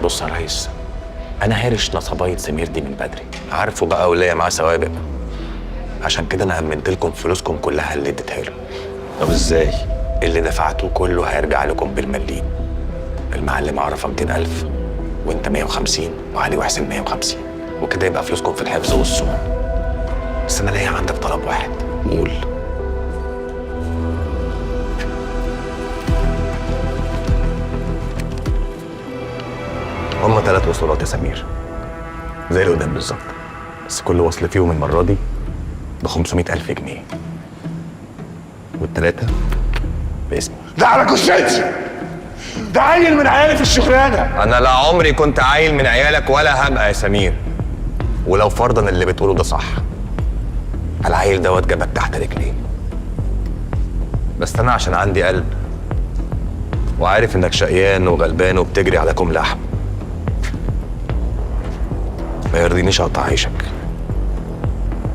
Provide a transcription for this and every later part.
بص يا ريس، انا هارش نصبايه سمير دي من بدري، عارفه بقى وليا معاه سوابق. عشان كده انا امنت لكم فلوسكم كلها اللي اديتها له. طب ازاي؟ اللي دفعتوه كله هيرجع لكم بالمليم. المعلم عرفه 200,000 وانت 150 وعلي وحسين 150، وكده يبقى فلوسكم في الحفظ والصون. بس انا ليا عندك طلب واحد. قول. هما 3 وصولات يا سمير، زي القدام بالظبط، بس كل وصل فيهم المرة دي ب 500,000 جنيه، والتلاتة باسمي. ده على كشتي، ده عيل من عيالي في الشغلانه. أنا لا عمري كنت عيل من عيالك ولا هبقى يا سمير، ولو فرضا اللي بتقوله ده صح، العيل دوت جابك تحت رجلي، بس أنا عشان عندي قلب وعارف إنك شقيان وغلبان وبتجري على كوم لحم، ما يرضينيش اقطع عيشك،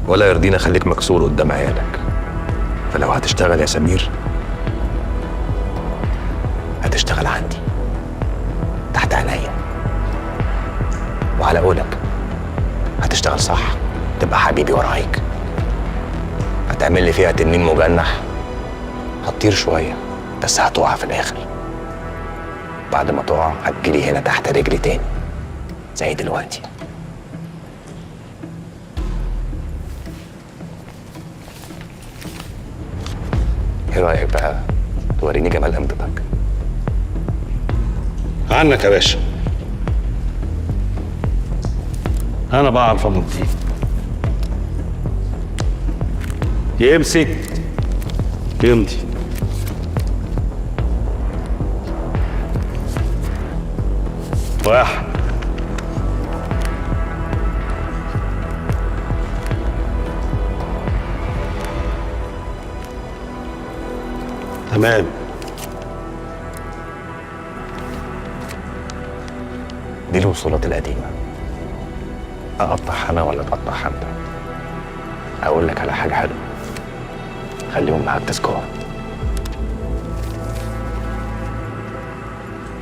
ولا يرضيني اخليك مكسور قدام عيالك. فلو هتشتغل يا سمير هتشتغل عندي تحت عينيا، وعلى قولك هتشتغل صح تبقى حبيبي ورايك. هتعمل لي فيها تنين مجنح، هتطير شويه بس هتقع في الاخر. بعد ما تقع هتجيلي هنا تحت رجلي تاني زي دلوقتي. ايه رايك بقى توريني جمال امضتك؟ عنك يا باشا، انا بعرف امضي. يمسك يمضي. واحد، تمام. دي الوصولات القديمة، أقطعها أنا ولا تقطعها أنت؟ أقول لك على حاجة حلوة، خليهم معاك تذكار.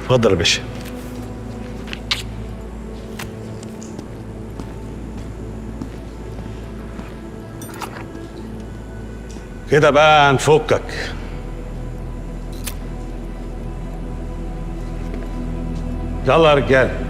اتفضل يا باشا. كده بقى هنفكك. يلا يا رجاله.